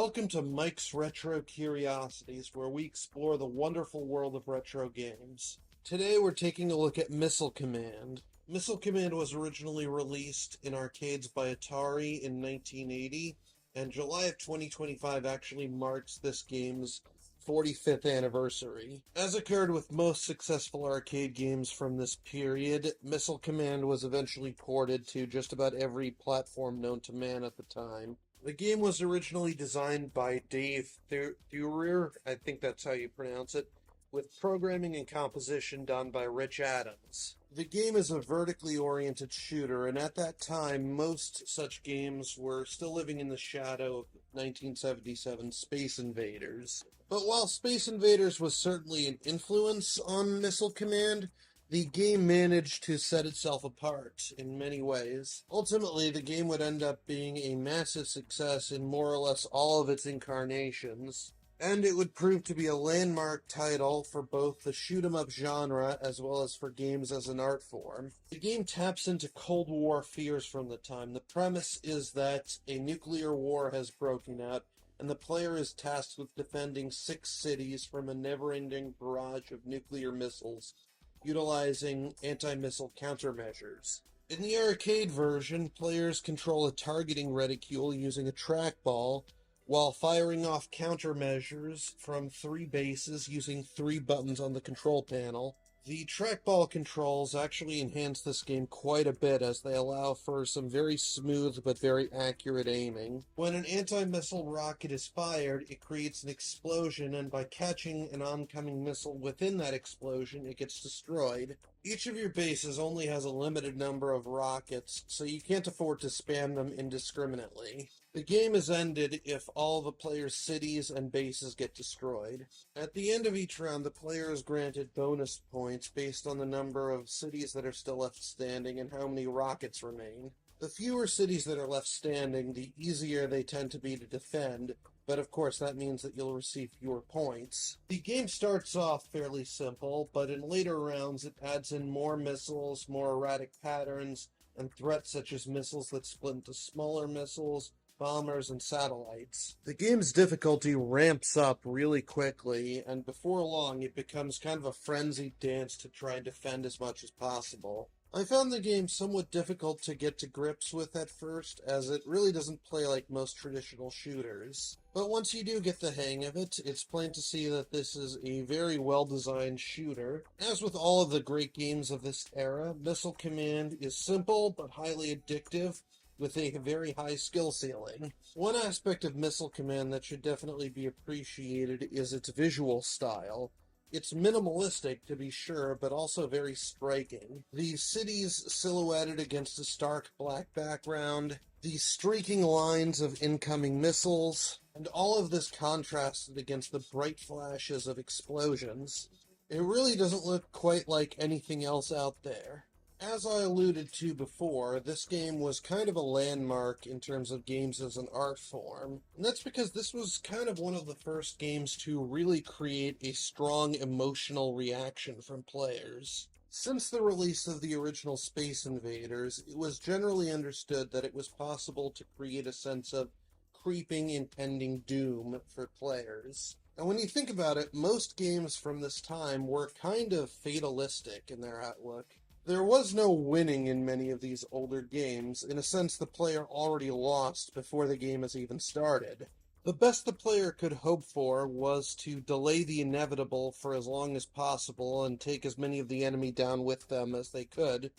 Welcome to Mike's Retro Curiosities, where we explore the wonderful world of retro games. Today we're taking a look at Missile Command. Missile Command was originally released in arcades by Atari in 1980, and July of 2025 actually marks this game's 45th anniversary. As occurred with most successful arcade games from this period, Missile Command was eventually ported to just about every platform known to man at the time. The game was originally designed by Dave Thurer, I think that's how you pronounce it, with programming and composition done by Rich Adams. The game is a vertically oriented shooter, and at that time, most such games were still living in the shadow of 1977 Space Invaders. But while Space Invaders was certainly an influence on Missile Command, the game managed to set itself apart in many ways. Ultimately, the game would end up being a massive success in more or less all of its incarnations, and it would prove to be a landmark title for both the shoot-'em-up genre as well as for games as an art form. The game taps into Cold War fears from the time. The premise is that a nuclear war has broken out, and the player is tasked with defending 6 cities from a never-ending barrage of nuclear missiles, utilizing anti-missile countermeasures. In the arcade version, players control a targeting reticule using a trackball, while firing off countermeasures from 3 bases using 3 buttons on the control panel. The trackball controls actually enhance this game quite a bit, as they allow for some very smooth but very accurate aiming. When an anti-missile rocket is fired, it creates an explosion, and by catching an oncoming missile within that explosion, it gets destroyed. Each of your bases only has a limited number of rockets, so you can't afford to spam them indiscriminately. The game is ended if all the player's cities and bases get destroyed. At the end of each round, the player is granted bonus points based on the number of cities that are still left standing and how many rockets remain. The fewer cities that are left standing, the easier they tend to be to defend, but of course that means that you'll receive fewer points. The game starts off fairly simple, but in later rounds it adds in more missiles, more erratic patterns, and threats such as missiles that split into smaller missiles, bombers, and satellites. The game's difficulty ramps up really quickly, and before long it becomes kind of a frenzied dance to try and defend as much as possible. I found the game somewhat difficult to get to grips with at first, as it really doesn't play like most traditional shooters. But once you do get the hang of it, it's plain to see that this is a very well-designed shooter. As with all of the great games of this era, Missile Command is simple but highly addictive, with a very high skill ceiling. One aspect of Missile Command that should definitely be appreciated is its visual style. It's minimalistic, to be sure, but also very striking. The cities silhouetted against a stark black background, the streaking lines of incoming missiles, and all of this contrasted against the bright flashes of explosions. It really doesn't look quite like anything else out there. As I alluded to before, this game was kind of a landmark in terms of games as an art form, and that's because this was kind of one of the first games to really create a strong emotional reaction from players. Since the release of the original Space Invaders, it was generally understood that it was possible to create a sense of creeping, impending doom for players. And when you think about it, most games from this time were kind of fatalistic in their outlook. There was no winning in many of these older games. In a sense, the player already lost before the game has even started. The best the player could hope for was to delay the inevitable for as long as possible and take as many of the enemy down with them as they could.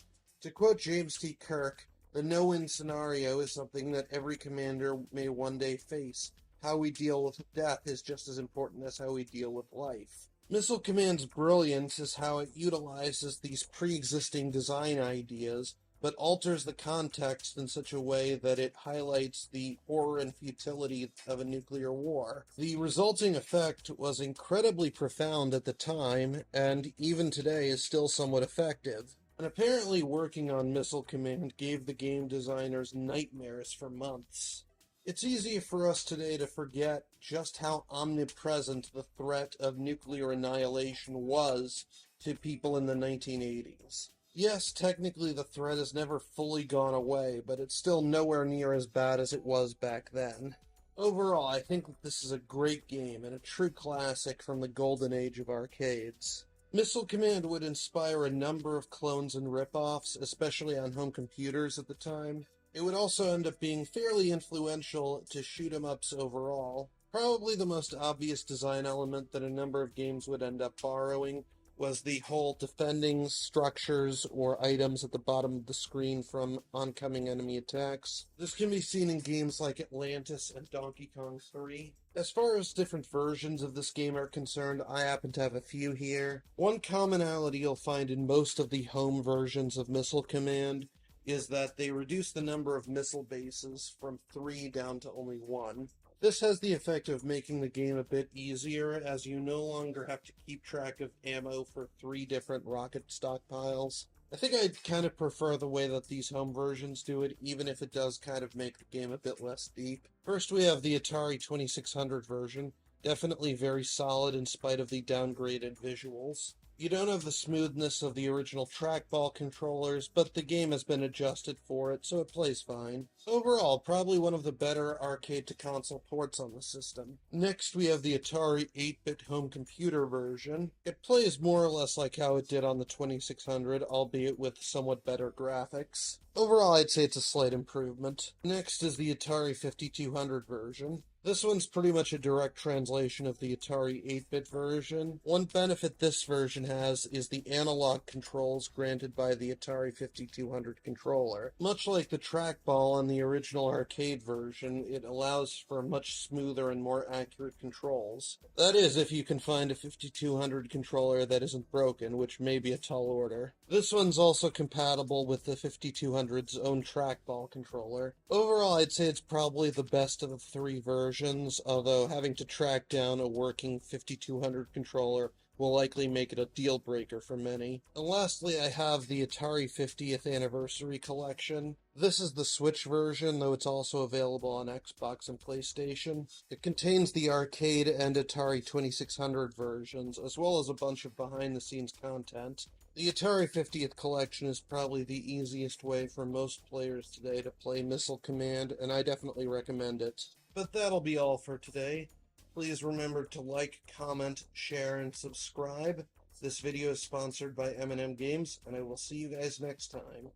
To quote James T. Kirk, the no-win scenario is something that every commander may one day face. How we deal with death is just as important as how we deal with life. Missile Command's brilliance is how it utilizes these pre-existing design ideas, but alters the context in such a way that it highlights the horror and futility of a nuclear war. The resulting effect was incredibly profound at the time, and even today is still somewhat effective. And apparently working on Missile Command gave the game designers nightmares for months. It's easy for us today to forget just how omnipresent the threat of nuclear annihilation was to people in the 1980s. Yes, technically the threat has never fully gone away, but it's still nowhere near as bad as it was back then. Overall, I think that this is a great game and a true classic from the golden age of arcades. Missile Command would inspire a number of clones and ripoffs, especially on home computers at the time. It would also end up being fairly influential to shoot 'em ups overall. Probably the most obvious design element that a number of games would end up borrowing was the whole defending structures or items at the bottom of the screen from oncoming enemy attacks. This can be seen in games like Atlantis and Donkey Kong 3. As far as different versions of this game are concerned, I happen to have a few here. One commonality you'll find in most of the home versions of Missile Command is that they reduce the number of missile bases from 3 down to only 1. This has the effect of making the game a bit easier, as you no longer have to keep track of ammo for 3 different rocket stockpiles. I think I'd kind of prefer the way that these home versions do it, even if it does kind of make the game a bit less deep. First, we have the Atari 2600 version, definitely very solid in spite of the downgraded visuals. You don't have the smoothness of the original trackball controllers, but the game has been adjusted for it, so it plays fine. Overall, probably one of the better arcade-to-console ports on the system. Next, we have the Atari 8-bit home computer version. It plays more or less like how it did on the 2600, albeit with somewhat better graphics. Overall, I'd say it's a slight improvement. Next is the Atari 5200 version. This one's pretty much a direct translation of the Atari 8-bit version. One benefit this version has is the analog controls granted by the Atari 5200 controller. Much like the trackball on the original arcade version, it allows for much smoother and more accurate controls. That is, if you can find a 5200 controller that isn't broken, which may be a tall order. This one's also compatible with the 5200's own trackball controller. Overall, I'd say it's probably the best of the 3 versions, although having to track down a working 5200 controller will likely make it a deal breaker for many. And lastly, I have the Atari 50th Anniversary Collection. This is the Switch version, though it's also available on Xbox and PlayStation. It contains the arcade and Atari 2600 versions, as well as a bunch of behind-the-scenes content. The Atari 50th Collection is probably the easiest way for most players today to play Missile Command, and I definitely recommend it. But that'll be all for today. Please remember to like, comment, share, and subscribe. This video is sponsored by M&M Games, and I will see you guys next time.